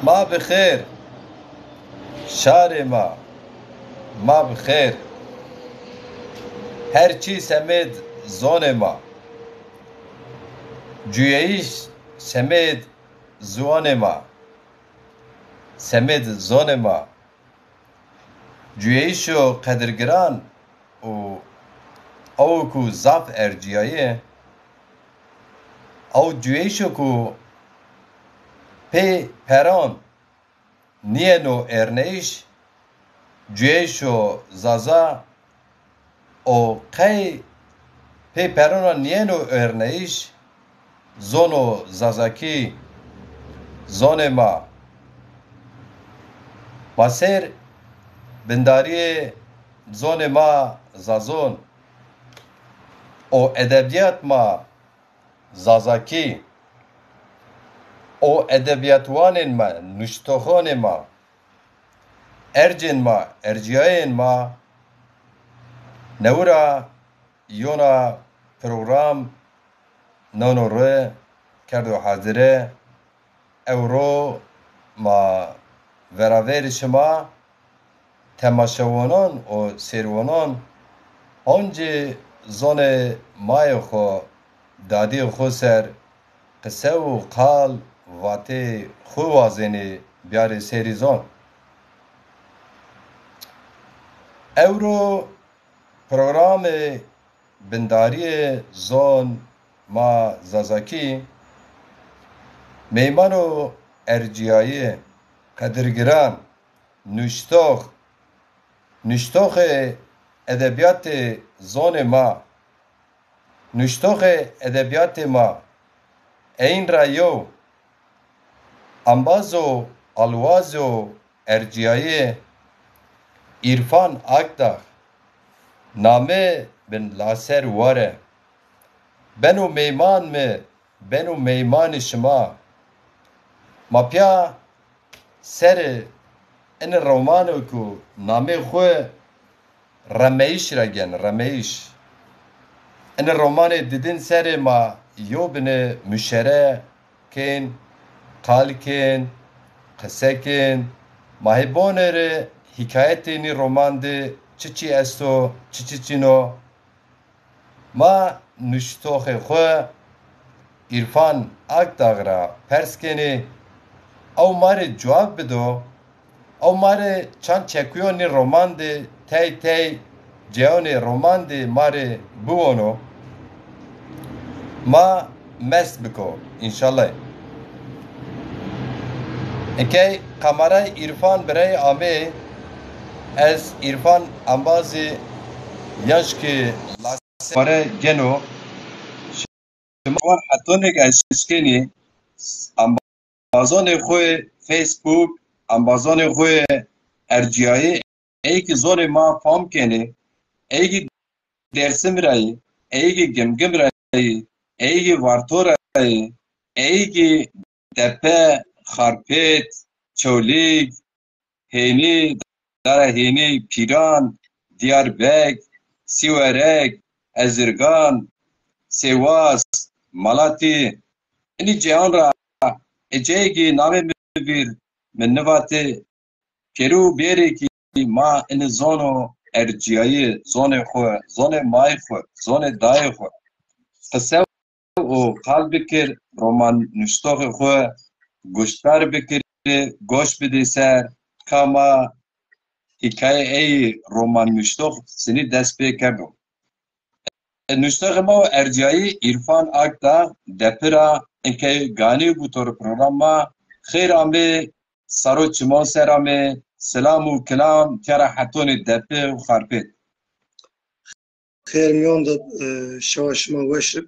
ما بخیر شار ما بخیر هرچی سمید زون ما جویش سمید زون ما سمید زون ما جویشو قدرگران و او کو زاف ارجیایه او جویشو کو پی پران نیه نو ارنیش جویشو زازا او قی پی پران نیه نو ارنیش زونو زازاکی زون ما بسر بنداری زون ما زازون او ادبیات ما زازاکی او ادبیاتوان ما نشتخان ما ارجن ما ارجیاین ما نورا یونا پروگرام نونو ره کردو حاضره اورو ما وراویر شما تماشاوانان و سیروانان آنجا زن مای خو دادی خو سر قصه و قال واتی خو وازنی بیار سری زن اورو پروگرام بنداری زن ما زازاکی میمانو ارجیایی قدرگران نشتوخ ادبیات زون ما نشتوخ ادبیات ما این رایو انبازو الوازو ارجیایی عرفان اکداخ نامه بن لاسر واره بنو میمان شما ما پیا سر این رومانو کو نامه خو رمیش رگن رمیش این رومان دیدن سر ما یو بن مشره کن قال کن قصه کن ماهبون ره حکایت این رومان ده چی استو چی نو ما نشتوخ خو عرفان اکداغرا پرس کنی او ماره جواب بدو او ماره چند چکویونی رومان ده تی جهان رومان ده ماره بوونو ما مست بکو انشالله اکی قمره عرفان برای آمه از عرفان انبازی یشکی لاسه جنو شما حتی نگه اسکنی انبازان خوی فیسبوک انبازان خوی ارجیایی ای که زور ما فهم کنه ای که درسم رای ای که گمگم رای ای که وارتو رای ای که دپه خارپیت چولیگ هینی داره هینی پیران دیاربک سیورک ازرگان سیواس مالاتی اینی جهان را اجایی نام بیر من نواته پیرو بیری که ما این زونو ارجیایی زون خو زون مای خو زون دای خو قصه و قال بکر رومان نشتاق خو گوشتار بکر گوش بده سر کاما حکایه ای رومان نشتاق سنی دست پی کردم نشتاق ما ارجیایی عرفان اکتا دپرا اینکه گانی بوتور پروگرام ما خیر آمه سارو چما سر آمه سلام و کلام تیارا حتون دپه و خارپت خیر میان داد شواش ما وشب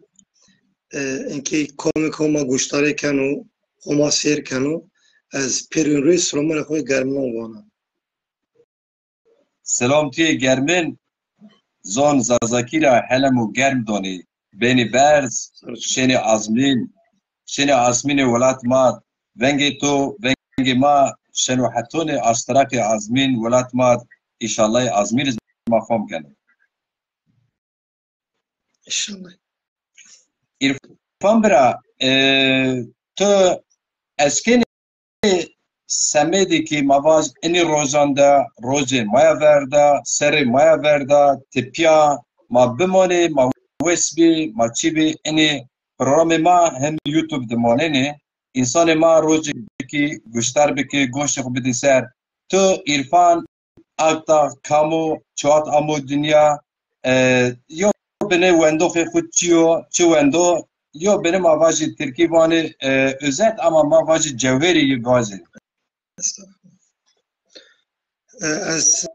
اینکه کامی ما گوشتاره کنو خما سیر کنو از پیرین روی سلمان خوی گرمان وانا سلام توی گرمن زون زازاکی را حلم و گرم دانی بین برز شن آزمین ولات ما ونگ تو ونگ ما شنو حتون اشتراک آزمین ولات ما ایشالله آزمین ما فهم کنه انشالله عرفان برا تو اسکن semedi ki mavaj eni rojanda roje maya verda seri maya verda tipya ma bimone ma wesbi ma chibi eni programı ma hem YouTube demoneni insan ma roje ki guştar biki goşuk bidiser tu irfan akta kamu çoğat amu dünya yo beni wendo xutçiyo çi wendo yo benim avajı Türkiye vani özet ama mavajı cevheri vazi. Ez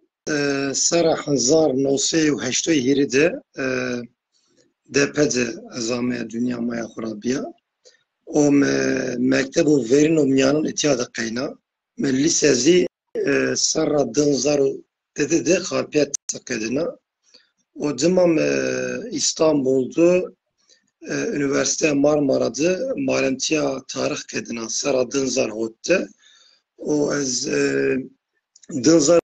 sera 1980 hiride depede ezame dünya maya xurabiya o mektebu verin o miyanın itiyada kayna me lisezi sera dınzaru dedi de xarpiyat sakadına o cimam İstanbul'du üniversite Marmara'dı malentiya tarih kedina sera dınzar hotte o ez dınzar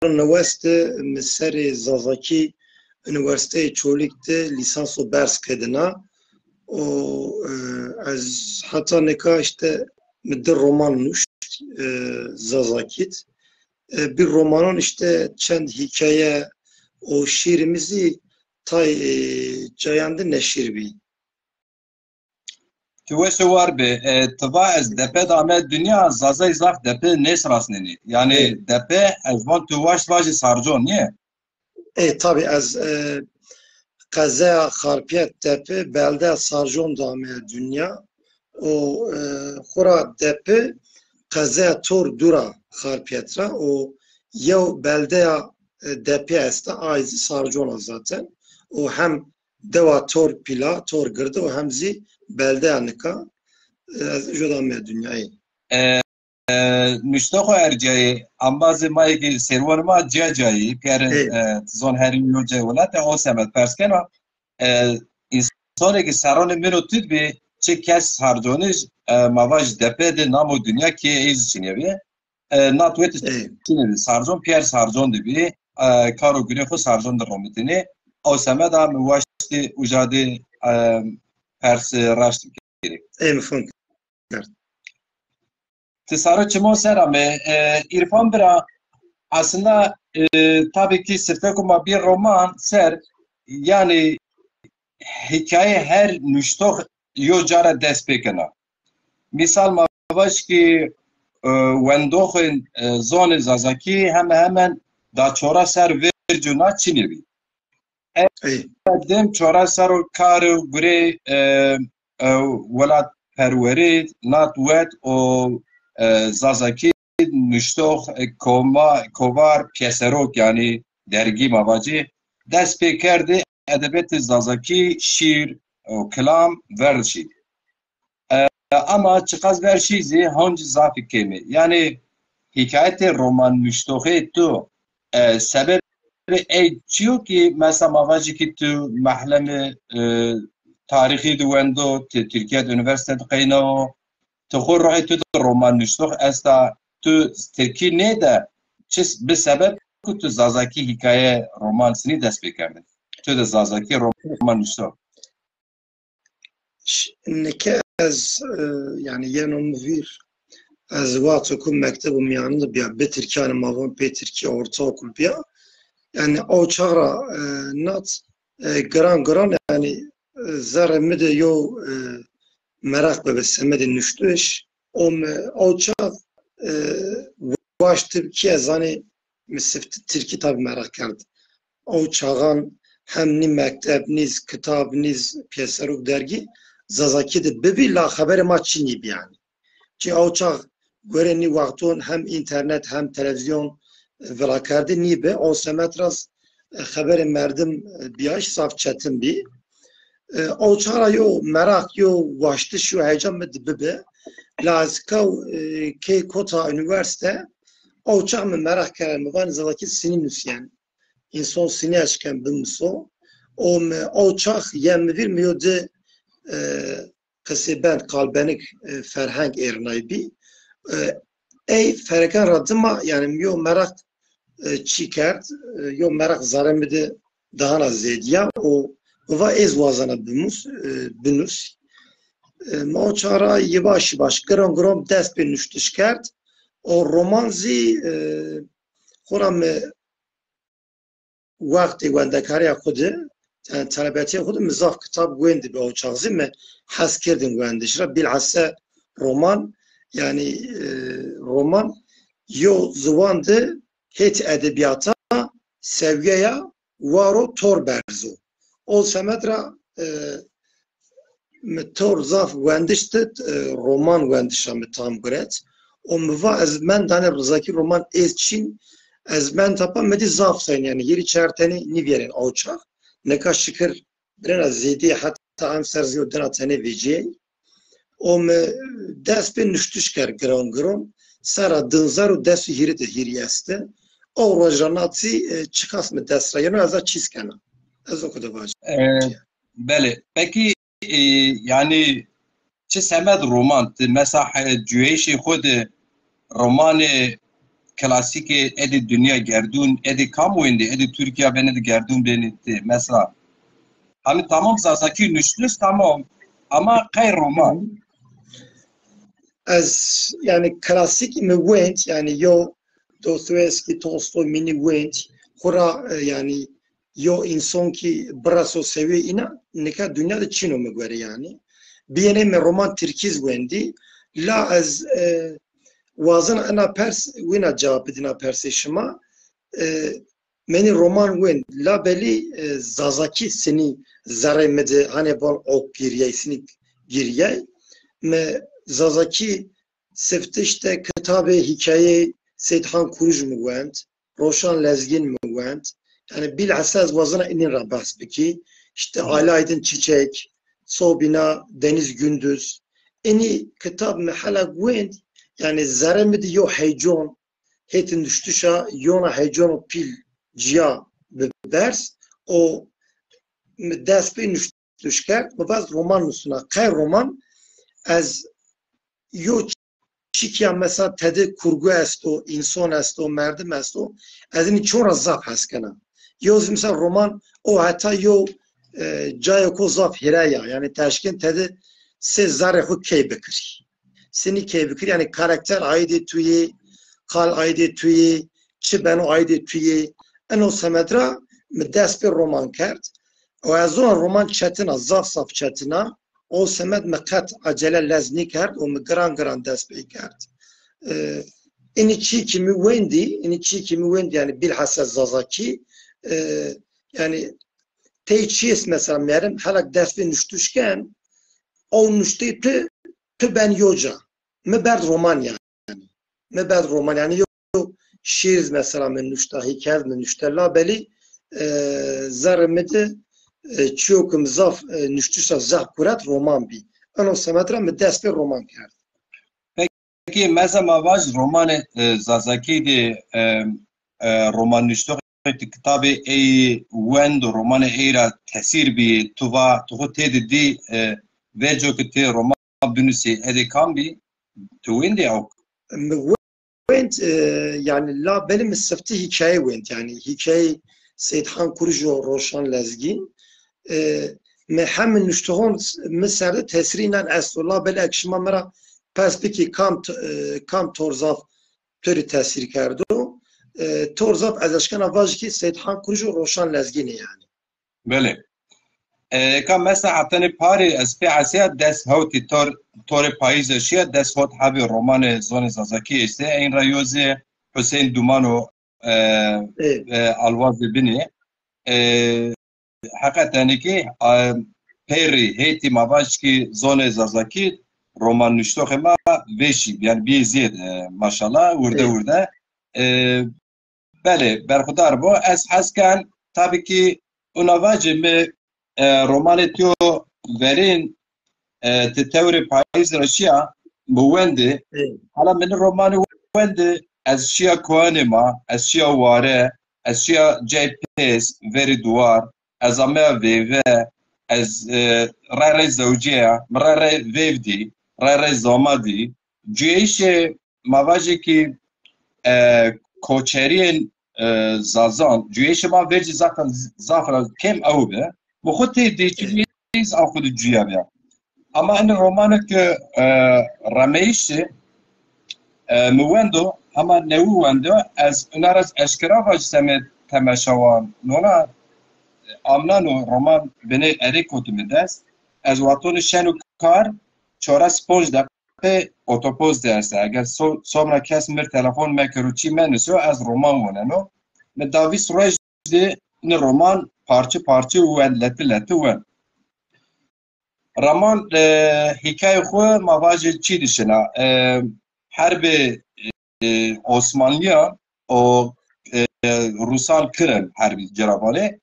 üniversite meseri Zazaki üniversite çolikte lisans o ders kedina o az hatta neka işte müdür roman nuş Zazakit bir romanın işte çend hikaye o şiirimizi tay cayandı neşir bi. Tüvesi var be tıva ez depe dame dünya zazay zaf depe nes rasneni yani depe ez van tüvaş vajı sarjon niye? Tabi az kaza harpiyet depe belde sarjon dame dünya o xura depe kaza tor dura harpiyetra o yev belde depe esta aizi sarjona zaten o hem deva tor pila tor girdi o hem zi belde anika jodame dünyayı. Nüştako erceği ambazı mayki servarma cacayı per zon herin yoce olate o semet perskena insoneki saron meno tüdbi çe kes sarjoniz mavaj depede namo dünya ki ez için yabi natwet için sarjon per sarjon dibi karo günefo sarjon da romitini o semet da müvaşti ujadi pers raştı gerek. Mfhum. Tisarı çimo serame İrfan Bira aslında tabii ki sırtakuma bir roman ser yani hikaye her nüştoh yocara despekena. Misal mavaş ki wendoxin zone Zazaki hemen da çora ser vercuna çinibi. Dem çora ser kar gure velat perverit natwet o Zazaki nüştoh kovar pyeserok yani dergi mavacı dest kerdi edebiyat Zazaki şiir kelam verşi ama çıkaz verşizi hangi zafi kemi yani hikayet roman nüştohe tu sebep çiyo ki mesela mavacı ki tu mahlemi tarihi duendo Türkiye Üniversitesi kaynağı تخور رأي تو رومان نشتوخ استا تو ترکی نه ده چیز به سبب که تو زازاکی حکایه رومان سنی دست بکرده تو ده زازاکی رومان نشتوخ نکه از yani yenomvir az vatukum mektebum yanında bir Türkiye mavon pe Türkiye ortaokul bir yani o çağra nat gran yani zara mide yo merak ve semedi nüştüş o çağ baştı ki zani misifti Türkiye tabi merak kerdi o çağın hem ni mektep niz kitap niz piyeseruk dergi Zazaki de bebilla haberi maçini bir yani ki o çağ göreni vaktun hem internet hem televizyon vela kerdi ni be o semetras haberi merdim biyaş saf çetin bir o çara yo merak yo baştı şu heyecan mı dibe lazkav ke kota üniversite o çağ mı merak keren van zalaki sinus yani insan sini açken bimso o çağ yemvir miyode kısibent kalbenik ferhang ernaybi ey ferkan radıma yani yo merak çikert yo merak zaremide daha az zediya o va ez vazana binus ma çara yavaş yavaş grom dest bir nüştüş kert O roman zî xura me wextê wendekariya xwe de yani talebetiya xwe de mizaf kitap wên dibe o çaxizî me hez kirdin wendişira bilhassa roman yani roman yo ziwan de hêt edebiyata seviyeya waro tor berzo o semetra tor zaf wendiştit roman wendişa me tam giret o miva ez men dane rizaki roman ez çîn ez men tapa medî zaf sayın yani yeri çerteni nivyerin awçak neka şikir birena zêdî heta em serziyo dena tenê vêciyê o me dest pê nuştuş ker giron giron sera dinzar û dest û hîrî de hîrî este o rojanatsî çıkas me dest rayeno ez a çîz kena ez o kadar baş. Bele. Peki yani çi semed roman mesela cüeyşi xwe de romanê klasikê êdî dünya gerdûn êdî kam wendê êdî Türkiye benê de gerdûn benê te mesela hani tamam Zazaki nüşlüs tamam ama kay roman Ez yani klasik mi wend yani yo Dostoyevski Tolstoy mini wend xura yani yo insan ki braso seviye ina neka dünyada Çin'o mu göre yani biyene me roman Türkiz wendi la ez wazın ana pers wina cevap edina persişima meni roman wend la beli Zazaki seni zaremede hani bon ok giriye seni giriye me Zazaki seftişte kitabı hikaye Seyithan Kuruj mu wend Roşan Lezgin mu wend yani bilhassa vazına inin rabas biki işte Ali Aydın Çiçek Sobina Deniz Gündüz eni kitap mehala wend yani zaremede yo heyecan hetin düştüşa yona heyecan o pil ciya bers o despe nüştüşker baz roman musuna kay roman az yo çikiya mesela tedi kurgu est o insan est o merdim est o azini çora zaf haskana yo mesela roman o hatta yo caya ko zaf hiraya yani teşkin tedi se zare xu key bikir seni key bikir yani karakter ayde tuyi kal ayde tuyi çi beno ayde tuyi eno semedra dest bir roman kert o azon roman çetina zaf saf çetina o semed mekat acele lezni kert o gran gran dest bir kert ini çi kimi wendi yani bilhassa Zazaki yani teyçiyes mesela merim halak dest bir nüştüşken o nüştü tü ben yoca meberd roman yani meberd roman yani yo şiir mesela men nüşta hikaye men nüşta la beli zarmede çiyokum zaf nüştüsa zaf kurat roman bi ano semetra me dest bir roman kert. Peki mesela var roman Zazaki de roman nüştü kitabı ey wend romanı eyra tesir bi tuva tuhu tedi di vejo ki te roman bünüsi edi kam bi tu wendi ok wend yani la benim sefti hikaye wend yani hikaye Seyithan Kurujo Roşan Lezgin me hem nüştühon meserde tesrinan estola bel ekşima mera perspeki kam torzaf töri tesir kerdo torzaf az aşkana vajki Seyithan Kurujo Roşan Lezgin yani. Böyle. Kam mesela atani pari aspi asya des hoti tor payız eşya des hot habi romanı zone Zazaki işte en rayoze Hüseyin Dumano alvazi bini hakikaten ki peri heti mavaşki zone Zazaki roman nüştohema veşi yani bir ziyed maşallah urda bele berhudar bu es haskan tabii ki unavacı me romanı tio verin te teori payız Rusya bu wendi hala men romanı wendi Eşya koanema, eşya ware, eşya JPS veri duvar, ezame veve, ez rare zawjiya, rare vevdi, rare zamadi, cüeyşe mavaje ki koçerien zazan, cüeyşe ma verci zaten zafra kem avbe, bu khote de cüeyş akudu cüya. Ama en romanı ki rameyşe موندو اما نو وندو از اونارز اشکرا واج سمت تماشاوان نونا آمنان و رومان بینه اری کتومی دست از واتون شنو کار چورا سپونج دقیقه اوتوپوز درسته اگر سومنا کس مر تلفون مکروچی منسو از رومان وننو مداویس روش ده نه رومان parça parça wen leti wen. Raman hikaye xwe mavajê çi dişina herbe Osmanlıya o Rusan kirin herbi cerabanê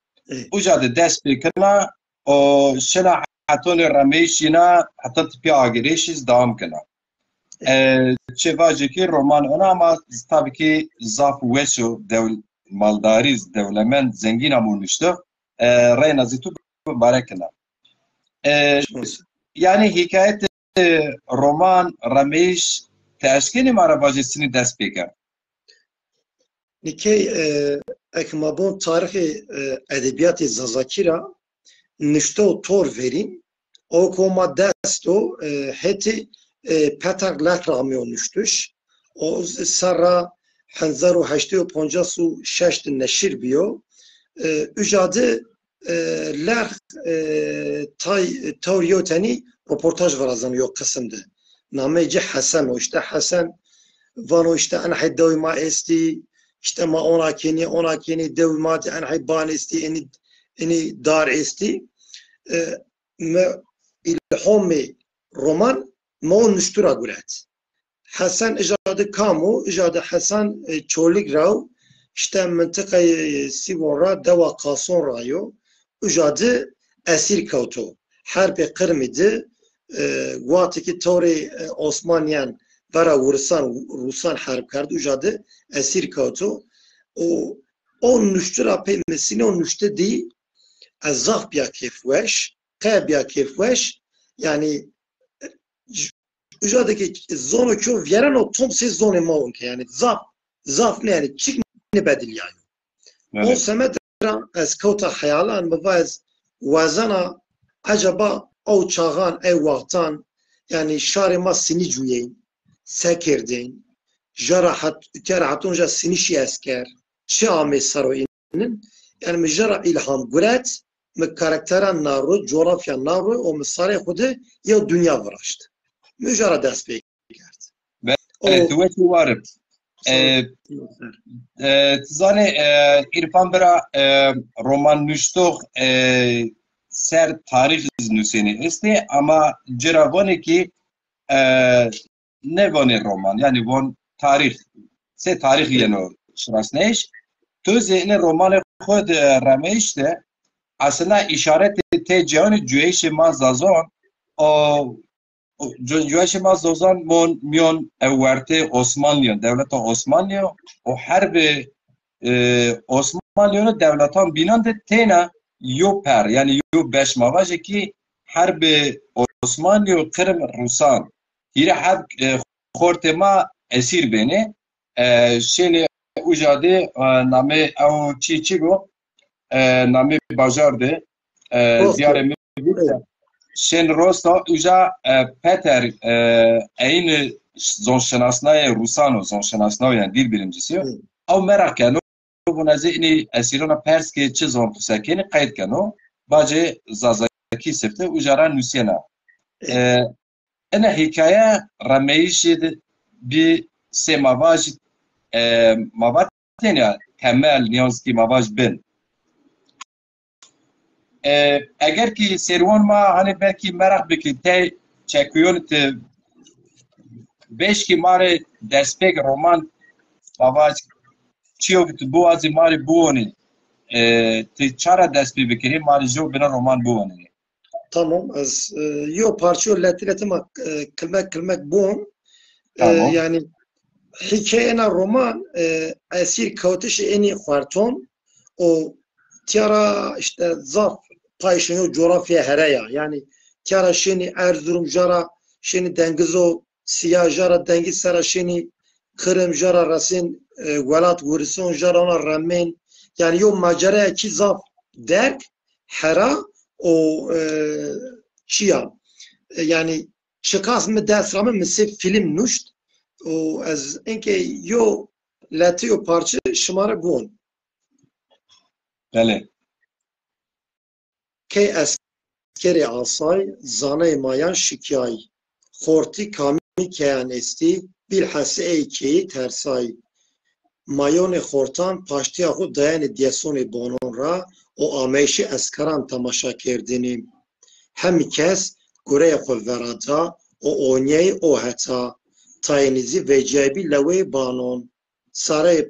uca de dest pê kirina o şina hetonê remêşîna heta tipiya agirêşî dawam kina. Çêvacekî roman ona ama tabii ki zaf weşo maldarî dewlemend zengîn amû nişte reyna zî tu barekina. Yani hikayet roman, rameş, teşkili marabajısını dest pekar. Nikey ekmabon tarihi edebiyatı Zazakira nişte o tor verin o koma dest o heti Peter Lakramion niştüş o sarra Hanzar u heşte o poncasu şeşt neşir biyo ücadı ler tavriyoteni röportaj var azam yok kısımdı. Nameci Hasan o işte Hasan vano işte anhay devma esti işte ma ona keni devmati anhay ban esti eni dar esti me ilhomi roman ma on nüştura gulet. Hasan icadı kamu icadı Hasan çolik rav işte mıntıkayı Sivonra deva kason rayo icadı esir kauto. Harbi kırmidi guatiki tori Osmanyan vera Rusan harp kardı icadı esir kauto. O nüştura peymesini o nüşte di azaf biya kefweş biya kefweş yani Ujadaki zonu ki veren o tom siz zonu maun ki yani zaf ne yani çık ne bedil yani. O semedra az kota hayalan mevaz wazana acaba o çağan ev vaktan yani şarima sini cuyeyin sekirdeyin jarahat kerahatunca sini şi esker çi ame saroyinin yani mejara ilham guret me karaktera naru coğrafya naru o misare xude ya dünya varaştı. Müjara dest pê kerd. Evet, tu varım. Zane İrfan bira roman nüştox ser tarih nüseni esti ama ciravone ki ne vone roman yani von tarih se tarih yeno şurasneş tözene romanı xod rameşte aslında işaret te cihanı cüeşi mazazon o Cüeşi mazozan mon miyon evverte Osmanlı'nın devleti Osmanlı o harbi Osmanlı'nın devletan binan de tena yo per yani yo beş mavajı ki harbi Osmanlı Kırım Rusan yine hep kortema esir beni şeyle ujade name o çiçigo name bajardı ziyaremi Şen Rosta uca Peter aynı zonşanasnaya Rusano zonşanasnaya dil bilimcisi. Av merak kano bu nazini esirona Perske çi zon kusakeni kayıt kano. Bacı Zazaki sefte ucaran nüsyena. Ana hikaye rameyişi bir semavaj mavat yani temel niyazki mavaj bin. اگر کی سروان ما hani belki merak beki te çekiyor te beş ki mare despek roman baba çiyo ki bu azı mare buoni te çara despek bekiri mare jo bina roman buoni. Tamam az yo parço latiletime kılmak buon Tamam. yani hikayena roman esir kautiş eni kvarton o tiara işte zaf paylaşıyor coğrafya heraya yani tiara şeni Erzurum jara şeni dengizo siyah jara dengiz sara şeni Kırım jara rasin velat vursun jara ona rağmen yani yo maceraya ki zaf derk hera o çiya yani çıkas mı dersramı mısır film nuşt و از اینکه یو لطی و پارچه شماره بون بله که اسکری آسای زانه مایان شکیای خورتی کامی که انستی بیل حسی ای که ترسای مایون خورتان پاشتی خود دایان دیسون بانون را و آمیشی اسکران تماشا کردنیم همی کس گره خود ورادا و اونیه او حتا تاینیزی و جایبی لوی بانون ساره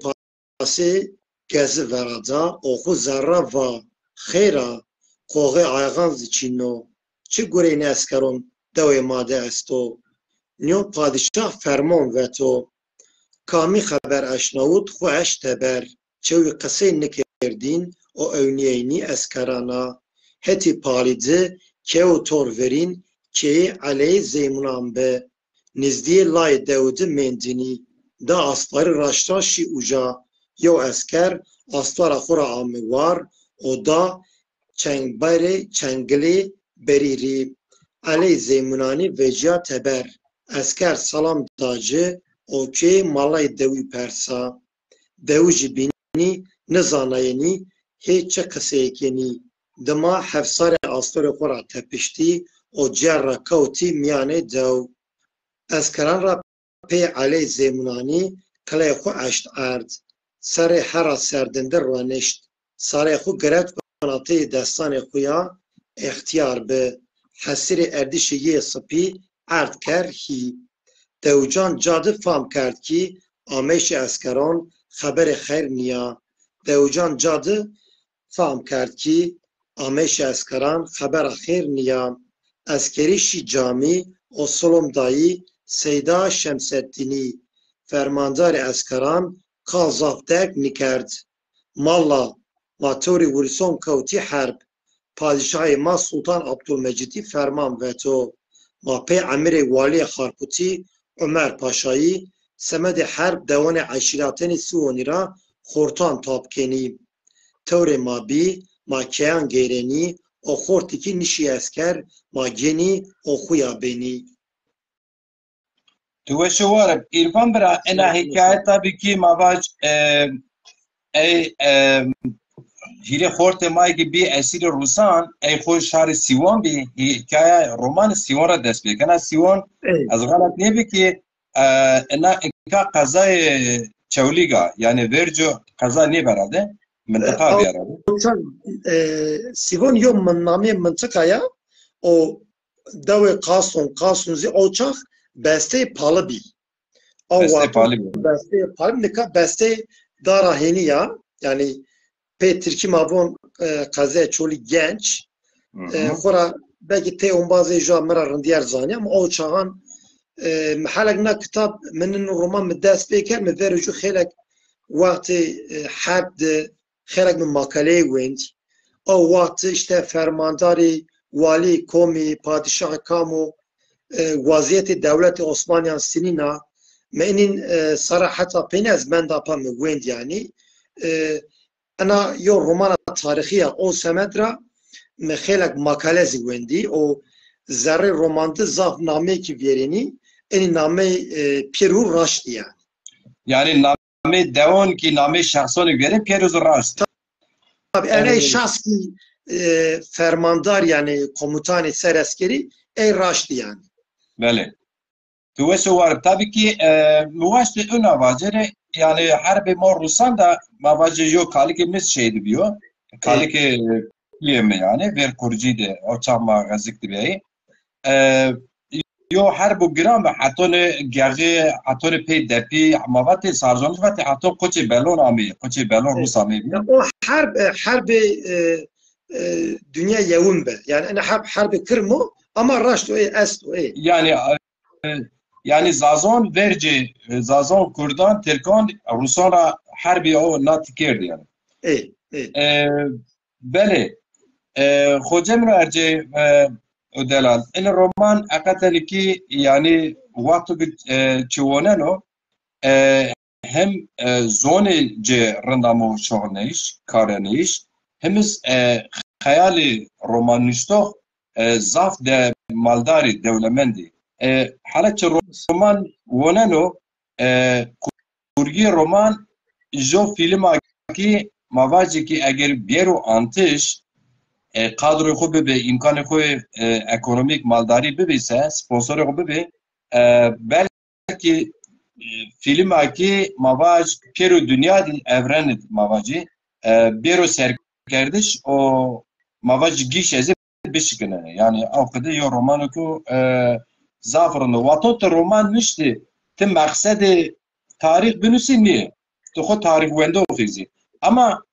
پاسی گز ورادا و خود ذره و خیره قوغه آیغان زیچینو چه گره این اسکرون دوی ماده استو نیو پادشاه فرمان و تو کامی خبر اشناوت خو اش تبر چوی قصه نکردین و اونیینی اسکرانا هتی پالیده که او تورورین که علی زیمونان به نزدی لای داود مندینی دا استوار راشتاشی اوجا یو اسکر استوار خورا آمیوار و دا چنگلی بریری علی زیمونانی وجیا تبر اسکر سلام داجه او که مالای دوی پرسا دوجی بینی نزانایانی هیچ قصه کنی دما حفصار آستور خورا تپشتی او جر را کوتی میانه دو اسکران را پی علی زیمونانی کلی خو اشت ارد سر هر سردنده روانشت سر خو گرد کناته دستان خویا اختیار به حسیر اردیش یه سپی ارد کر هی دوجان جاده فهم کرد که آمیش اسکران خبر خیر نیا دوجان جاده فهم کرد که آمیش اسکران خبر خیر نیا اسکریشی جامی و سلم دایی سیدا شمسدینی فرماندار اسکران کازافدک نکرد مالا ماتوری ورسون کوتی حرب پادشاه ما سلطان عبدالمجیدی فرمان و تو ما پی امیر والی خارپوتی عمر پاشایی سمد حرب دوان عشیراتن سوانی را خورتان تاب کنی تور ما بی ما کیان گیرنی o xortiki nişi esker ma genî o xuya benî. Tu weşe warib îrvan bira ena hikayeta bikî mavac ey hîlê xortê mayekî bî esîrê Rûsan ey xwe şarê Sîwan bî hikaya romanê Sîwan re dest pê kena Sîwan ez xelet nebikî ena ka qezayê Çewlîga yani Verco qeza nê berade منطقه بیاره سیوان یو نامی منطقه یا او دوی قاسون زی اوچاق بسته پاله بی بسته پاله نکا بسته دارا هینی ya yani pe Türkiye mavon kaze çoli genç xora belki te on bazı jamra randiyar zani ama o çağan محلنا kitap من roman مداس بيكر مدرجو خلق وقت حد خلق من makale وينت او وقت işte fermandari vali komi padişah kamu vaziyeti devleti Osmaniyan sinina menin sarahata penez men da pam وينت yani ana yo romana tarihiya o semedra me خلق makale ويندي o zerre romanda zaf name ki verini en name Pieru Raşti yani. Yani name devon ki name şahsını göre Pieru Raşti. Tabii yani şahs ki fermandar yani komutanı ser askeri ey Raşti yani. Böyle. Tu var tabii ki muvaşti ona vacere yani harbi mor Rusan da mavacı yok kalikimiz şeydi diyor. Kalike yeme yani ver kurciydi o çama gazikti bey. Yo her bu gram hatone gerge hatone pey depi mavati sarjoniş vati haton koçi belon ami koçi belon Rus ami. O harb dünya yevun be yani ana harbi kırmı ama raşto est yani zazon verci zazon Kurdan Türkan Ruslara harbi o natikerdi yani. Bele Hocam Erce Ödelal. En roman akateliki yani vakti çuvaneno hem zone ce randamo şoğneş kareneş hemiz hayali romanisto zaf de maldari devlemendi. Halatçı roman voneno kurgi roman jo filma ki mavacı ki eğer biyero antiş kadro xo bibe imkanı xo ekonomik maldari bibise sponsoru xo bibe belki filma ki mavaj peru dünya di evren mavacı biyero serkerdiş o mavacı gişezi bişkine yani avkede yo romanı ku zaferno vatot roman mişti te maksedi tarih binüsi niye to xo tarih wende ofizi ama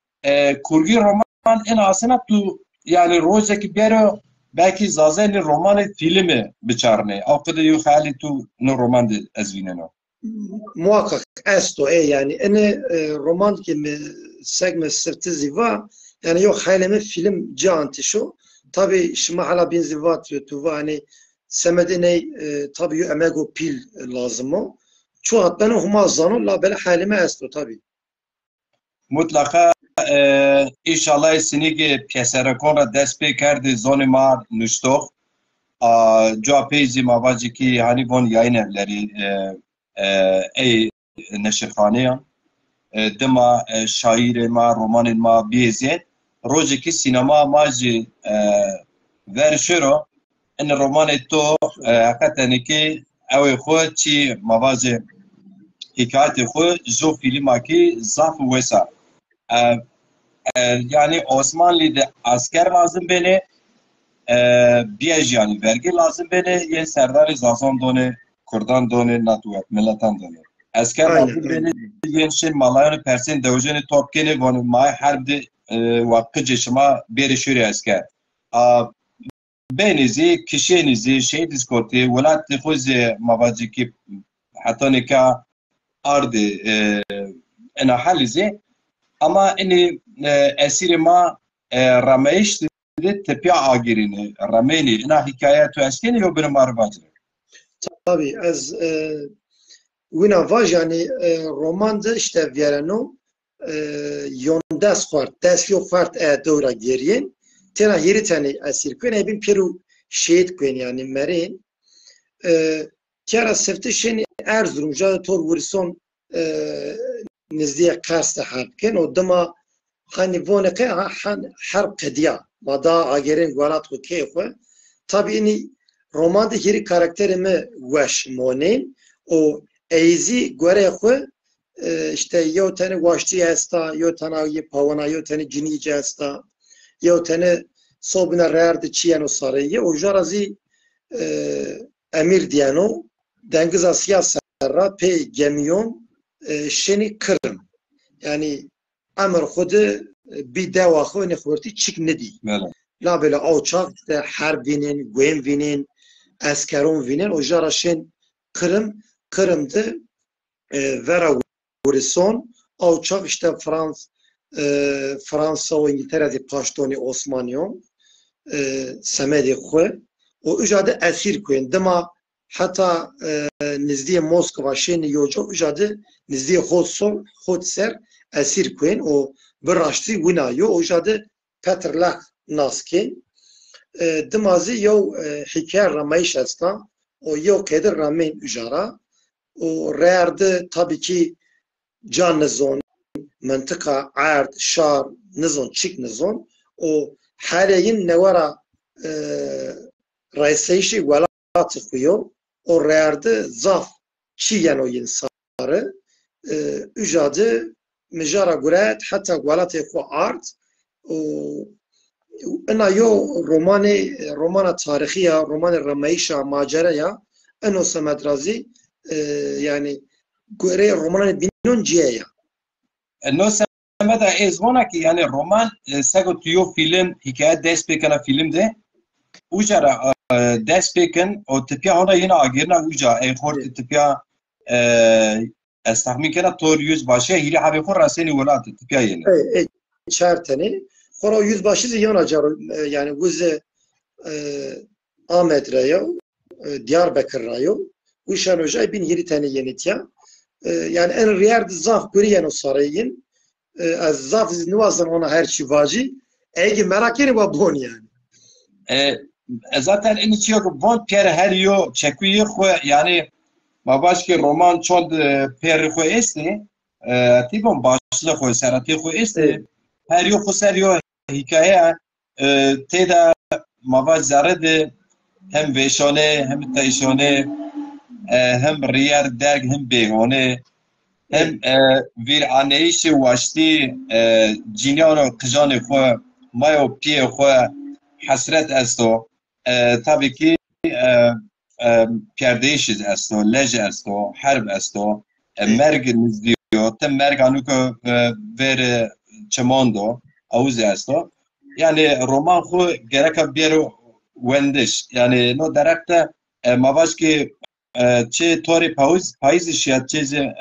kurgi roman en asına tu yani rozeki bero belki zazen romanı filmi biçarne avkede yo hali tu no roman de ezvineno muhakkak esto yani ene roman kimi segme sırtı va yani yok haleme film canti şu tabi şimdi hala bin zivat yutu hani semedine tabi emego pil lazım o çoğu hattan huma zanu la böyle halime esto tabi mutlaka inşallah sinigi piyasara kona dest pê kerdi zonê ma nuştox cevapêjî mavacî ki hani bon yayın evleri ey neşirxaneyan dima şairê ma romanên ma bêzê rojekî sinema ma jî verşiro in romanê to heqetenekî ew ê xwe çi mavacê hikayetê xwe ji filmakî zaf û wesa yani Osmanlı de asker lazım beni biyaj yani vergi lazım beni yen serdar zazan done Kurdan done natuat millatan done asker lazım beni yen şey malayan persin devjeni topkeni bunu may harbi vakı ceşima bir şuri asker benizi kişinizi şey diskoti velat xuze mavacı ki hatta nika ardı ena halize ama ini esiri ma rameyiş dedi tepiya agirini rameni ina hikayetü eskeni yo benim arbacı. Tabii az wina vaj yani romanda işte verano yondas fart desyo fart dora geriyen tena yeri tane esir kwen bin peru şehit kwen yani merin kara seftişin Erzurum ja tor vurson نزدیک کارست حرب کن و دما خانی وونه که حرب قدیا و دا اگرین گوالات خو که خو tabi ini roman dikiri karakterimi weş monin o eizi göre xwe işte yo tane waşti hesta yo tane pavana yo tane cinice hesta yo tane sobuna rerdi çiyano sarayı o jarazi emir diyano dengiza siyasara pe gemiyon şeni kırım yani amr xudu bir deva xwe nexwertî çik nedî la böyle avçak işte harbinin güvenvinin askeron vinin o jara şen kırımdı vera vurison avçak işte Fransa ve İngiltere'de paştoni Osmanyon semedi xwe o ujade esir koyun dema hatta nizdiye Moskova şeni yoca ujade nizdiye Hodser esir koyun o bıraştı winayo ujade Petrlak naskin dimazi yo hikaye ramayış esta o yo kedir ramin ujara o rerde tabii ki can nizon منطقه عرض شار نزون چیک نزون و حالیین نوارا رئیسیشی ولات خویو و رارده زاف چی یانو انساره اجاده مجارا گرات حتی ولات خو عرض و انا یو رومان تاریخی رومان رمایشا ماجرا یا انو سمدرازی yani göre romanın binun ciye No semeda ezvona ki yani roman sego tuyo film hikaye despekana filmde ujara despekan o tipya ona yine agirna uja hort tipya estahmin kana tor yüz başı hili habi khor raseni velat tipya yine çarteni khora yüzbaşı yana car yani guze Ahmet Rayo Diyarbakır Rayo uşan hoca bin yeri tane yenitya yani en riyard zaf görüyen o sarayın az zaf nuvazan ona her şey vacı egi merak edin babon yani zaten en içiyor ki bon piyere her yo çekuyi yani ما باش که رمان چند پیر خو استه تیبون başlı خو سرati خو استه her yo خو سر yo hikaye تیدا ما باش زرد hem veşane hem tayşane hem riyar derg hem begane hem bir aneyş vaşti cinyan kıjan xo mayo piye xo hasret esto tabii ki perdeyşiz esto lej esto harb esto merg nizdiyo tem merg anuko ver çemando avuz esto yani roman xo gereka bir wendiş yani no darakta mavaş ki çe tori payız işiyat çeze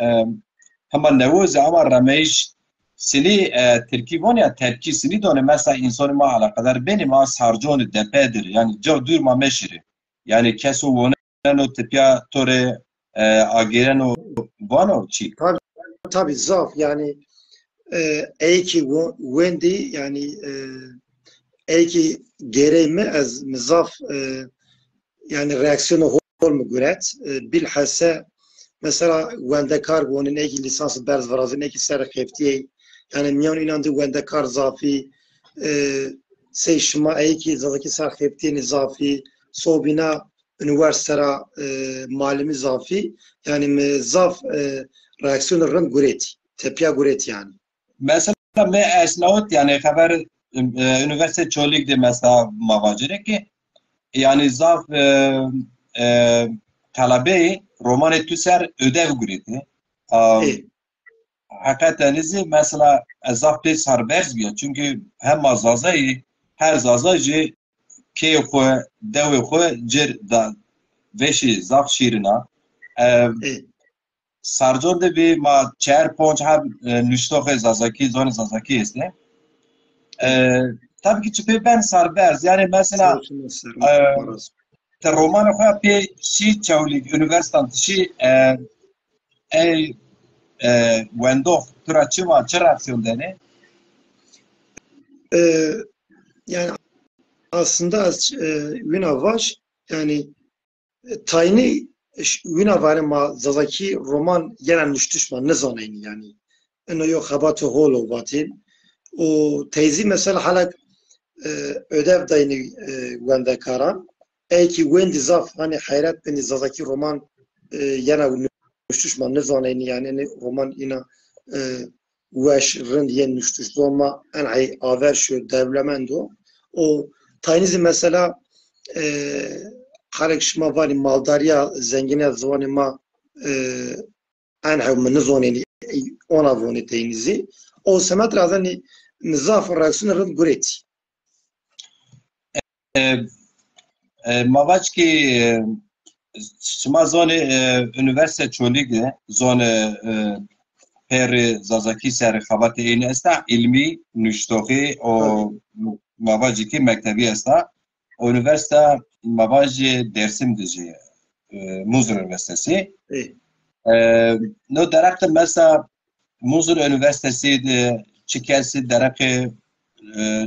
hemen nevoz ama rameş sili Türkiye ya terki sili done mesela insan ma alakadar benim az harconu depedir yani cav durma meşiri yani kesu voneno tipya tore agireno vano çi tabii zaf yani ki Wendy yani ki gereğimi az mizaf yani reaksiyonu hol mu güret bilhassa mesela wendekar bunun eki lisans berz varazın eki ser keftiye yani miyan inandı wendekar zafi seyşma eki zadaki ser keftiye zafi sobina üniversitera malimi zafi yani zaf reaksiyonu rın güret tepya güret yani mesela me esnaut yani haber üniversite çoğuluk de mesela mavacire ki yani zaf talabe romanı tüser ödev güreti. Hakikaten mesela zaf de sarberz biya çünkü hem azazayı her zazacı ki xo dev xo cir da veşi zaf şirina sarjon de bir ma çer ponç ha nüştoxe zazaki zon zazaki este tabii ki çıkıyor ben sarberz yani mesela romanı xo pe şi çavlik üniversitan şi wendo tura çıma reaksiyon dene yani aslında Vinavaş yani tayini Vinavare ma zazaki roman gelen düşman ne zanayni yani eno yo habatı holo vatin o teyzi mesela halak ödev dayını wendekaran ki wendi zaf hani hayrat beni zazaki roman yana düşman ne zanayni yani roman ina weş rind yen düşman ama en ay aver şu devlemendo o taynizi mesela halek şma vali maldariya zengine zvanı ma en hay men zanayni ona voni taynizi o semet razani nizaf reaksiyon rind gureti mavaç ki şma zone üniversite çoğuluk zone per zazaki ser xabat in esta ilmi nüştoxi o mavaci ki mektebi esta üniversite mavaci Dersim dici Muzur Üniversitesi no darakta mesela Muzur Üniversitesi de çikelsi darakı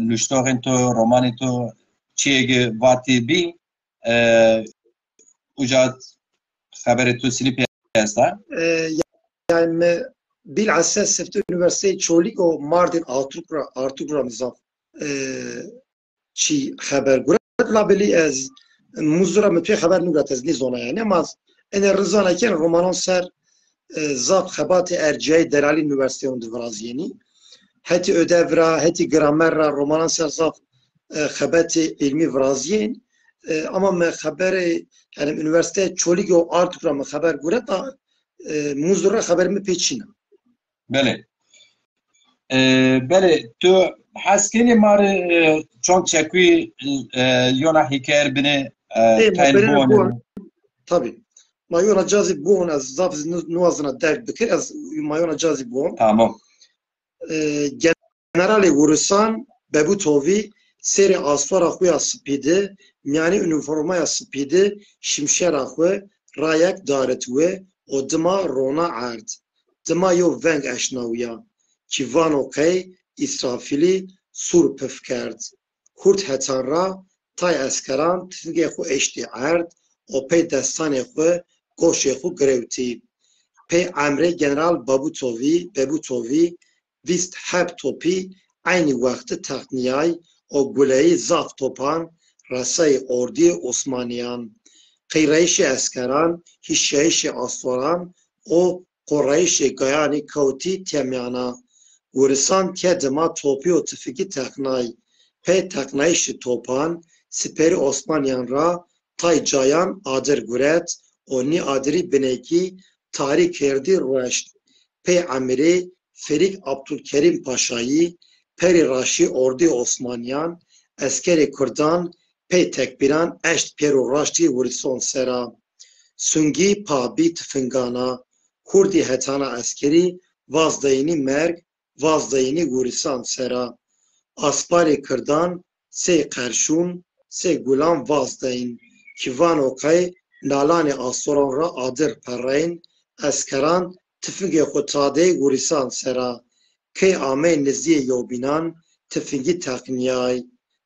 nüştoxin to romani to çiğge vati bi ucat haberi to silip esta yani bilhassa sefte üniversite çoğuluk o Mardin Artukra mizaf çi haber gurat labeli az muzura mutlu haber nugat az ni zona yani ama en rızana ken romanon ser zaf habat ercai Delali Üniversitesi Divraziyeni heti ödevra heti gramerra romanon ser zaf habat ilmi Vraziyen ama me haberi yani üniversite çoğuluk o Artukra mı haber gurat muzura haberimi peçina bele bele tu haskeni mar çok çekwi yona hikayer bine tayin tabii mayona cazip buon az zaf nuazına derk bikir az mayona cazip buon tamam generali vurusan bebutovi seri asfara xuya spidi yani üniformaya spidi şimşera xwe rayak daret we o dima rona ard dima yo veng eşnawiya ki vano qey İsrafili sur pefkerd kurt hetanra tay eskeran tilge xwe eşti ard o pey destanê xwe goşê xwe girewtî. Pê Emrê General Babutovî vîst heb topî aynı wextê texniyayê û guleyê zaf topan resayê ordiyê Osmaniyan. Qîreyişê eskeran, hîşeyişê astoran û qoreyişê gayanê kewtî temyana. Wiristan tiya dema topî û tifîkî texnayê. Pê texnayişê topan, siperî Osmaniyan ra tay cayan adir guret û nî adirî binekî tarî kerdî rweşt. Pê Emirê Ferîk Abdulkerîm Paşayî, perê raşî ordiyê Osmaniyan, eskerê Kurdan pê tekbîran eşt pêr û raştî Wiristan sera. Sungî pabî tifingana, Kurdî hetana eskerî, vazdayînî merg, vazdayînî Wiristan sera. Asparê Kurdan, sê qerşûn, sê gulan vazdayîn. Kîvan û qey nalanê astoran ra adir pereyên, eskeran tifingê xwe tadeyê Wiristan sera. Kê amê nizdiyê Yobînan, tifingî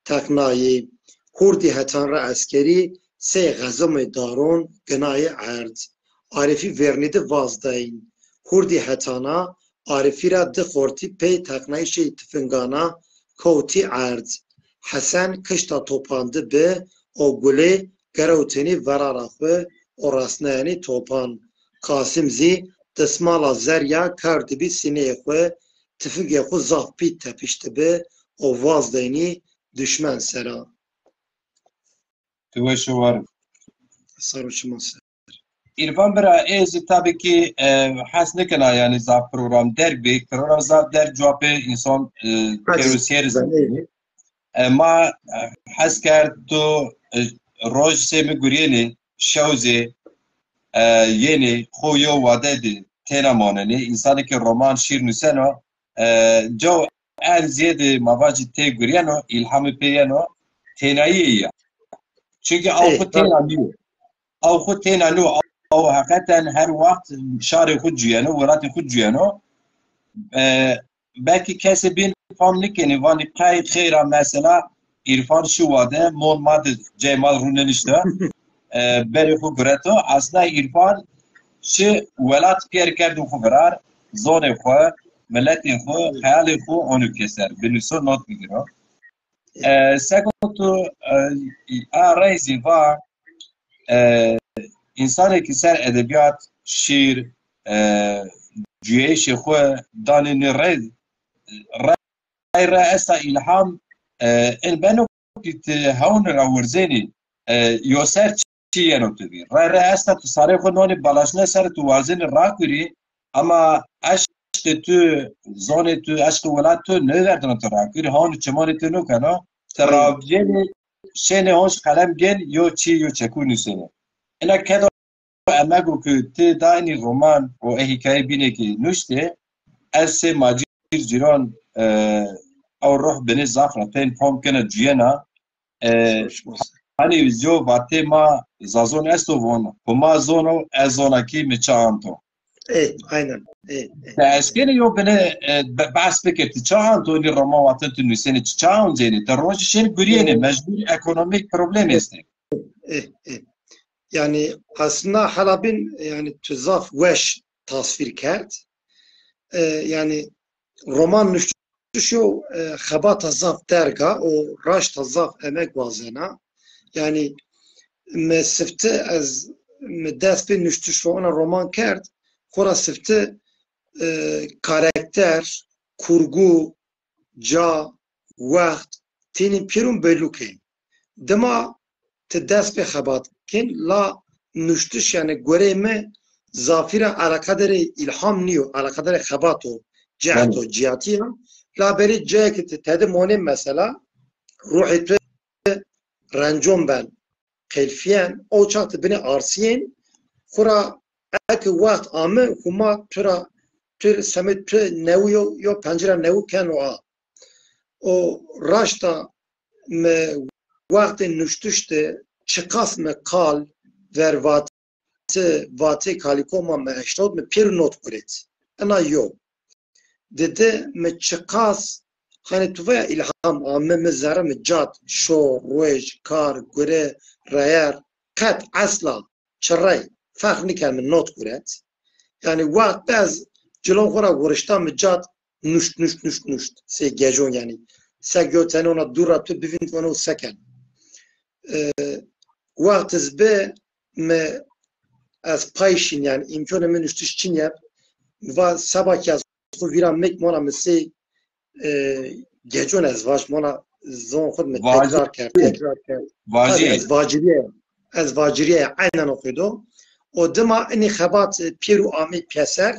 texnayê. Kurdî hetan ra eskerî, sê xezimê daron, ginayê erd. Arifî vernîdî vazdayîn. Kurdî hetana, Arifî ra dixortî pê texnayişê tifingana, kewtî erd. Hesen kişta topandı bi û gulê gerewtenî verara xwe û rastneyanî topan. Kasîm zî dismala zerya kar dibî sîneyê xwe, tifingê xwe zaf pî tepîş dibe û vazdayînî düşmen sera. Tu weşe warim. Saroçima ser. İrfan bira êzî tabii ki hes nikina yani zaf program derg bê, program zaf derg cewabê însan kerosiyerî zînî. Ma hes kerd tu roj sê min gurîyenê şewzê yenê xwe yo wade di têna manenê însanekî roman şîr nûseno cew en ziyedê mavacî tê guriyeno îlhamê pê yeno tênayiyê ye. Çünkü ew xwe têna nû ew xwe têna nû ew heqeten her wext şarê xwe ciyeno welatê xwe ciyeno belkî kesê bîn fam nikenî vanî qey xêra mesela İrfan şu wade mon ma di Cemal Rûnenişte berê xwe gireto aslında İrfan şi welat pêr kerd û xwe birar zonê xwe milletê xwe xeyalê xwe onû keser binûso not bigiro sekotu a reyzî va insanekî ser edebiyat şîr ciyêşê xwe danî rê esta îlham in benokî ti hewnira wirzênî yo ser çi yeno tu bî re esta tu sarê xwe nonê balaşne ser tu wazênê rakirî ama eştê tu zonê tu eşqê welat tu neverdina tu rakirî hewna çimanê tu nokeno ti ravcênê şênê hoş qelem gel yo çi yo çekû nûsêne ina kedo emek û ku ti daînî roman û hîkaye bînekî nûştê ez sê macîr cîran ew roh binê zaf ra tên fom kene ciyena hani zyo vatê ma zazon esto von huma zono ez zonakî mi çaanto Aynen. eskerê yo binê behs bike ti çaanto nî roman watin tu nûsênî çi çaancenî te rojî şên guriyênê mecbûr ekonomik problem este Yani aslında halabin yani tuzaf weş tasvir kert. Yani roman nüştüşü xebata zaf derga o raşta zaf emek vazena. Yani me sifte ez me dest bir nüştüşü ona roman kert. Kora sifte karakter, kurgu, ca, vaxt tinin pirun bellukeyn. Dema te dest bir xebat kin la nüştüş yani göreme zafira alakadere ilham niyo alakadere xebato cehto cihatiya la beri cehket tedi monim mesela ruhi te rancon ben kelfiyen o çaktı beni arsiyen kura ek vaxt ame huma tura tür semet tür nevu yo pencere nevu ken o raşta me vakti nüştüşte çıkas me kal ver vatı kalikoma me eştod me pir not kuret. Ana yo. Dedi me çıkas hani tuve ilham amme me zara me cat şo, ruej, kar, gure, rayar kat asla çaray فرق نکرد من نوت کرد یعنی وقت باز جلون خورا ورشتا مجاد نوشت سه گجون یعنی سه گوتن اونا دور را تو ببینید ونو سکن وقت از به از پایشین یعنی امکان من نوشتش چین یب و سبا که از خود ویران مک مانا مثل گجون از واج مانا زون خود می تکرار کرد از واجریه عینن اخیدو و دما اینی خبات پیرو آمی پیسر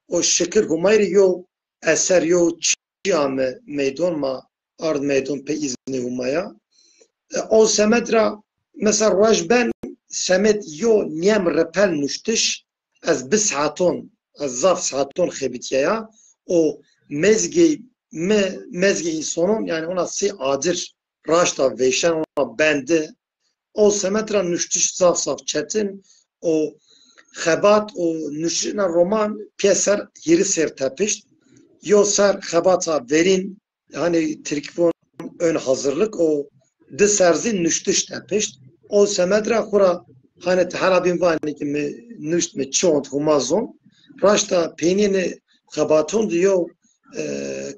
و شکر همایری یو اثر یو چی آمه میدون ما آرد میدون پی ایزنی همایا او سمت را مثلا روش بن سمت یو نیم رپل نوشتش از 20 ساعتون از ظرف ساعتون خبیتیا و مزگی اینسانون یعنی اونا سی عادر راشتا ویشن اونا بنده او سمت را نوشتش صاف چتن و خبات و نوشتن رومان پیسر هیری سر تپشت یو سر خباتا verin hani Türkfon ön hazırlık o de serzin nüştüş tepişt o semedra kura hani tehalabin vani ki mi nüşt mi çoğund humazon raşta penini xabatun diyor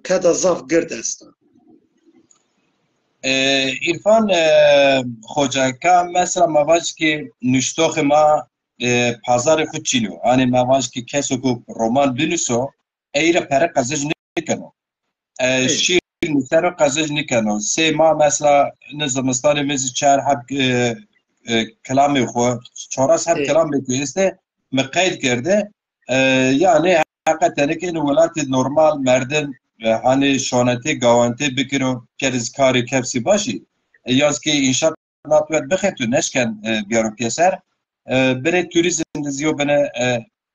kada zaf girdesta İrfan Hoca mesela mavaş ki nüştox ma pazar xud çino hani mavaş ki keso ku roman biliso eire pere qazaj nikano şiir nüser qazaj nikano se ma mesela nizamistanê mezi çar hep kelamê xwe çoras hep kelamê ku este me qeyd girdi yani hakikaten ki welatê normal merdin hani şonetê gawantê bikiro kerizkarê kepsî başî yaz ki inşaat natwet bixetu neşken biyarokêser bere turizm diziyo bene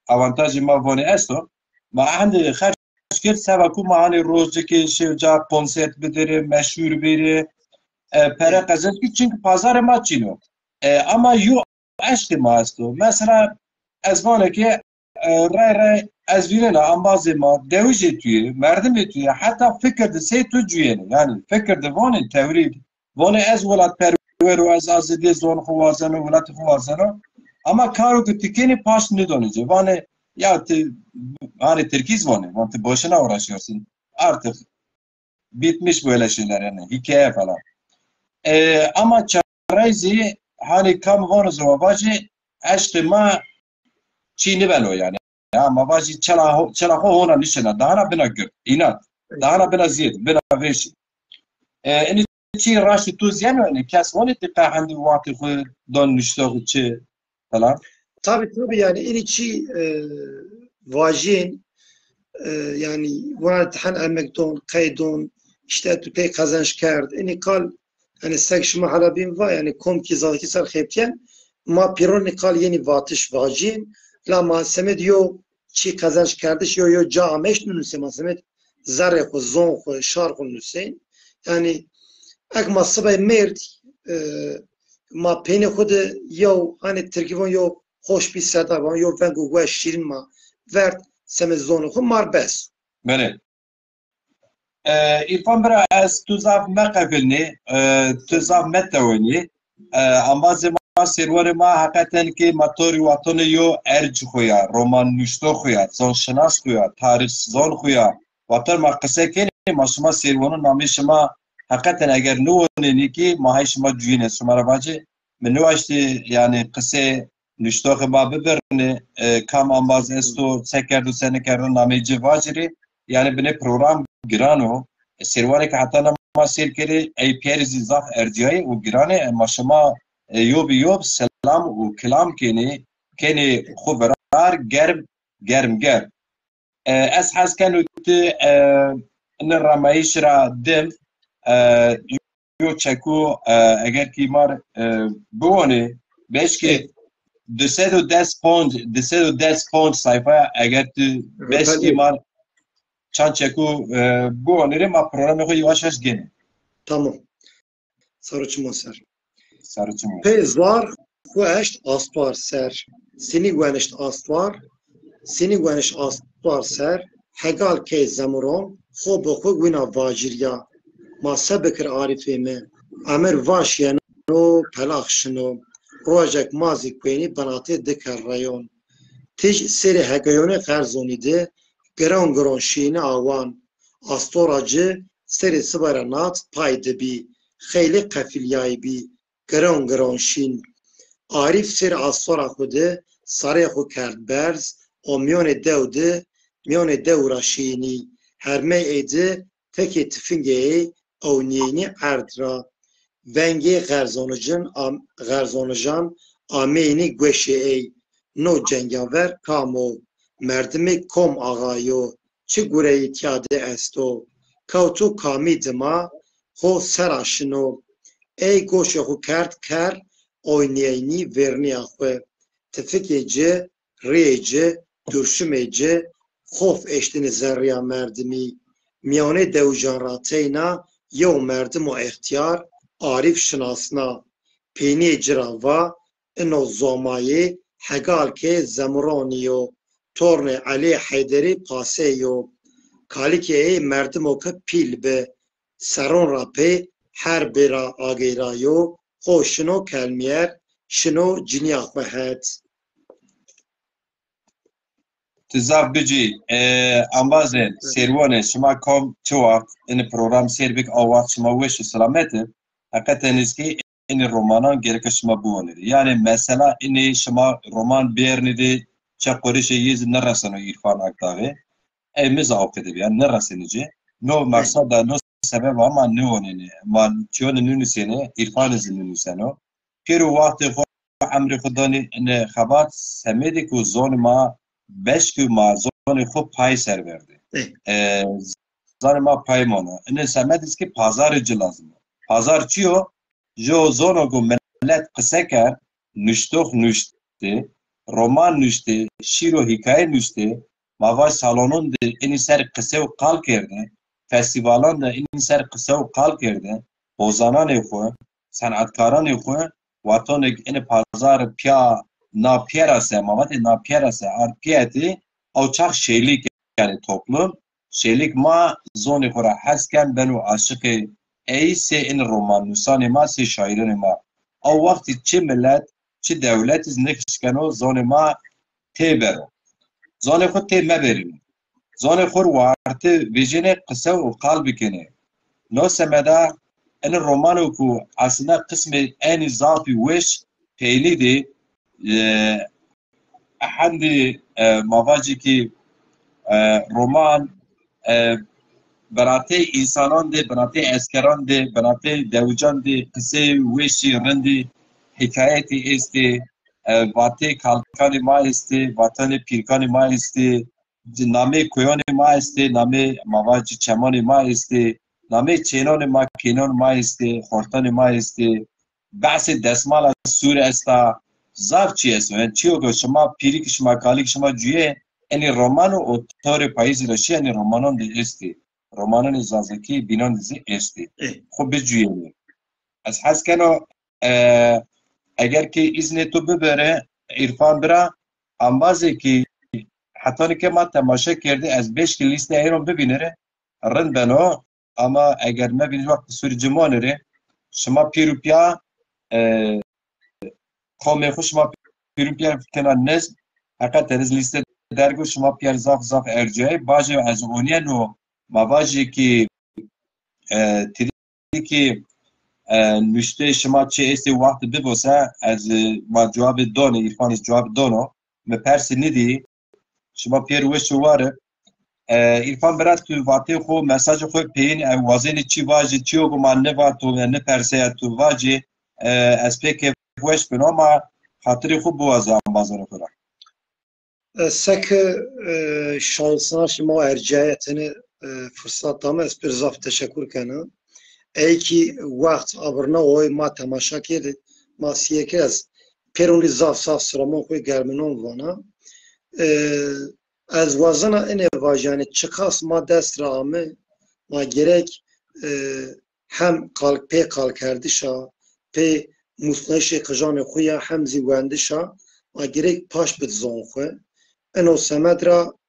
avantajı ma vone esto ma hande xerç kir seva ku ma hani rozceki şevca konsert bidere meşhur biri pere qazanç ki çünkü pazar ma çino ama yo eşti ma esto mesela ezvaneki ray ez virena ambazê ma dewij etûye merdim etûye heta fikir de sê tu cuyêne yani fikir de vanê tewrî vanê ez welat perwer û ez azadiyê zon xwe wazano welatê xwe wazano ama karo ku tikênî paş nidonice vanê ya hani Türkiz vanê te boşuna uğraşıyorsun artık bitmiş böyle şeyler yani hikaye falan ama çarayzi hani kam vanı zavacı eşte ma çiğni belo yani ya mavaji çela hona nişena daha bina gör inat daha bina ziyet bina veşi eni çi raşi tuz yani kes voni tika handi vakti xwe don niştoğu çi falan tabi yani ini çi vajin yani vana tahan emekton kaydon işte tüpey kazanç kard ini kal yani sekşma halabin va yani kom ki zalki sar xeptiyen ma piron kal yeni vatış vajin la ma semed yo çi kazanç kardeş yo ca ameş nünüse ma semed zare xwe zon xwe şar xwe nüse yani ek ma sıbay mert ma peyni xwe de yo hani Türkivon yo hoş bir sedavan yo ben gugu şirin ma vert semed zon xwe mar bes bele İrfan bira ez tu zav meqevilni tu zav metewini ambazê serwarê ma hakikaten ki motorî watonê yo erc xuya roman nûşto xuya zonşinas xuya tarîx zon xuya waton ma qise kenê ma şima serwanên namê şima hakikaten eger nûwanê ki ma hey şima cuyîne şima re bacê min niwaştê yani qise nûştoxê ma bibirne kam ambaz esto sekerd û senekerdin namê civacirê yani bine program girano serwarê ki heta nema sêr kerê ey pêrizî zaf erciyayê û giranê ma şima yob selam û kelam kenê xwe virar germ ez hez ken te nir remayîş ra dim yo çekû eger kîmar biwanê beşkê 210 pond sayfa eger tu beş kîmar çand çekû biwanê re ma programê xwe yavaş yavaş gene tamam sarıçım ser sarıçım pezvar xueşt astvar ser seni güneşt astvar seni güneş astvar ser hegal ke zamuron xo bo xo güna vajiriya ma sebekir arifê me emer vaşyeno pelaxşino روژک مازی کوینی بناته دکر رایون تیج سری هگایونه خرزونی ده گران شین آوان استوراجه سری سبرانات پای دبی خیلی قفلیایی بی گران شین عارف سر استورا خوده سری خو کرد برز و میون دو راشینی هرمه ایده تکی تفنگه او نینی عرد را ونگی غرزانجان آمینی گوشه ای نو جنگاور کامو مردمی کم آغایو چه گوره ایتیاده استو کوتو کامی دما خو سراشنو ای گوشه خو کرد کر oynayeni verni axwe tefekece rêce durşumece xof eştini zerriya merdimi miyane dewjan rateyna yew merdim û ixtiyar arif şinasna pêniyê cirava ino zomayê hegalke zemroniyo tornê Elê Heyderî paseyo kalikê merdim o ke pîl be seron ra pê her bêra agêrayo خو شنو کلمیر شنو جنیا خواهد تزاف بجی امبازن سیروانه شما کام چواب این پروگرام سیربیک آوات شما وش سلامته حقیقتا نزکی این رومانان گرک شما بونه یعنی مثلا این شما رومان بیرنیده چه قریش یز نرسانو ایرفان اکتاوه ایمیز آوکده بیان نرسانیجه نو مقصد نو sebep ama ne onun ma çiyon nünüsene irfan nünüseno piru vakti xo amri xudani ne xabat semedi ku zonma beş ku ma zoni xo pay ser verdi zonma pay mona ne semedi ki pazarcı lazım pazar çiyo jo zono ku millet qseker nüştox nüşti roman nüşti şiro hikaye nüşti mavaş salonun de eni ser qsev qal kerde festivalan da این سر قصه و قال کرده بوزانان خو صنعتکاران خو واتون این پازار پیا نا پیراسه مامات نا پیراسه ارپیتی او çak şeylik yani toplum şeylik ma zone khora hasken benu aşık eyse in roman nusani ma se şairin ma o vakti çi millet çi devlet iznikşkano zone ma tebero zone xo te meberin زان خور وارد ویژن قصه و قلب کنه نو سمدا این رومانو کو اصلا قسم این ضافی وش پیلی دی احندی مواجی که رومان براته انسانان دی براته اسکران دی براته دوجان دی قصه وشی رندی حکایتی استی واته کالکانی ما استی واتن پیرکانی ما استی نامه کویان ما استی نامه مواجه چمان ما استی نامه چینان ما کینان ما استی خورتان ما استی بحث دستمال سور استا زاف چی است و چیو که شما پیری که شما کالی که شما جویه این رومان و اتار پاییزی رشی این رومانان دی استی رومانان زازکی بینان دی استی خب بجویه از حس کنو اگر که ایزن تو ببره عرفان برا انبازه که حتی که ما تماشا کرده از 5 که لیست ایران ببینه رند بنا اما اگر ما بینید وقت سوری جمانه ره شما پیروپیا خومه خوش شما پیروپیا کنان نزد حقیقت از لیست درگو شما پیر زاف ارجای باجه از اونیه نو مواجه که تیدی که نوشته شما چه استی وقت ببوسه از ما جواب دانه ایرفانش جواب دانو مپرس ندی شما پیر وش واره ایرفان برات تو واته خو مساج خو پین وازن چی واجی چیو گمان نه واتو نه پرسه تو واجی اسپیک وش بنما خاطر خوب بوازم بازار خورا سک şansına şima ercayetini fırsat dama esprizaf teşekkür kanı. Ey ki vakt abrına oy ma temaşa kedi ma siyekez perunli zaf saf sıramon koy germinon vana. از وزن این واژن چخاص ما دست رامه ما گرک هم پی قال کردشا پی مصنش قجان خویا هم زیواندشا ما گرک پاش بد زون خو انو سمد را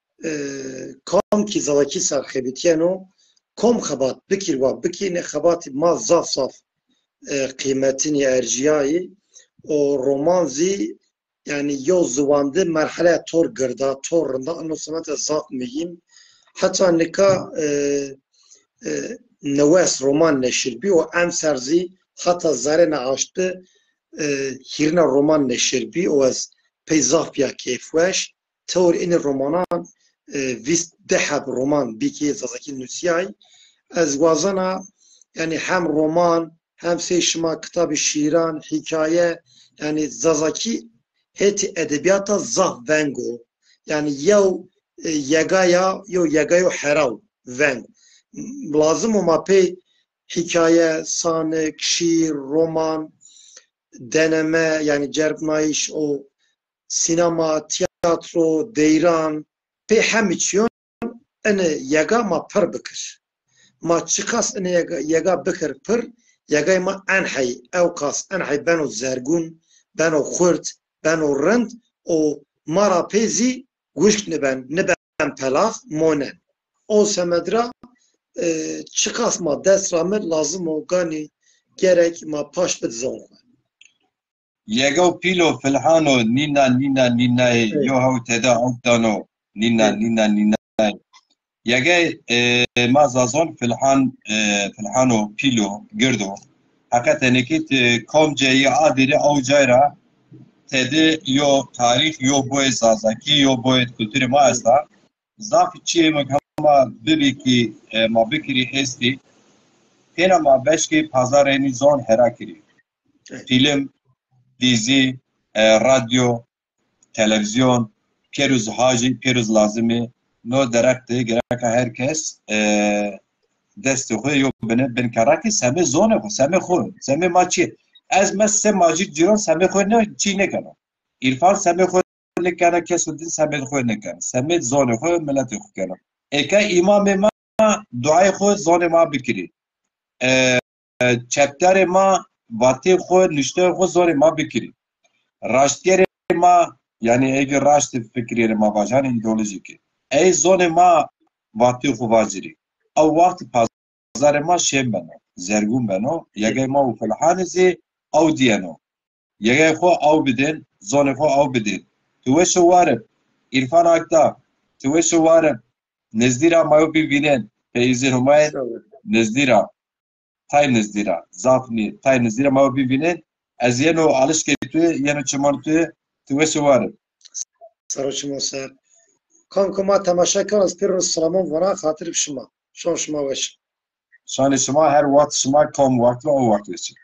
کام کی زواکی سر خبیتیانو کم خبات بکیر و بکی نه خبات ما زاف صاف قیمتینی ارجیایی o roman zî yani yo ziwandı merhale tor girda tor rinda ino sanata zaf miyim hatta nika newes roman neşirbi o em serzî hatta zarena açtı hirina roman neşirbi o ez peyzaf ya keyfweş tor in romanan vist dehab roman biki zazaki nusiyay ez wazana yani hem roman hem seçma kitabı şiiran hikaye yani zazaki heti edebiyata zah vengo yani yev yegaya yo yegayo herav veng lazım ama pe hikaye sanık şiir roman deneme yani cerbnayiş o sinema tiyatro deyran pe hem içiyor ene yega ma per bikir ما تشخص ان يجا بكر بر يجا ما انحي او قاس انحي بانو زرگون بانو خورت بانو رند او مارا بيزي وشك نبن پلاف مونن او سمدرا تشخص ما دست رامل لازم او گانی gerek ما پاش بتزون يجو بيلو في الحانو نينا يو هاو تدا عودانو نينا يجي ما زازون في الحانو بيلو جردو حقيقة نكيت كم جاي عادي أو جايرة تدي يو تاريخ يو بوي زازاكي يو بوي كولتوري ما أستا زاف شيء مكما ببيكي ما بكري استي هنا ما بشكي بازاريني زون هراكري فيلم ديزي راديو تلفزيون بيروز حاجي بيروز لازمي نو درکته گرک هرکس دست خو یو بن کراکی سمه زونه خو سمه ماچی از مس ماجی جیرون سمه خو نه چی نه کنه عرفان سمه خو لکنه کس ودین سمه خو نه کنه سمه زونه خو ملت خو کنه اکا امام ما دعای خو زونه ما بکری چپتر ما واتی خو نشته خو زونه ما بکری راشتگر ما yani eğer raşt fikriyle ma bajan ideolojik ای زون ما واتی خوبازیری او وقت پازار ما شیم بنو زرگون بنو یگه ما و فلحانزی او دیانو یگه خو او بدین زون خو او بدین توش وارد عرفان اکتا توش وارد نزدیرا مایو ببینن پیزی همای نزدیرا تای نزدیرا زافنی تای نزدیرا مایو ببینن از یه alış توی یه چمان توش وارد سروش موسر kanka ma temaşa kan az pir salamon vara xatir şuma şon şuma veş شان شما هر وقت شما کام وقت و او وقت بسید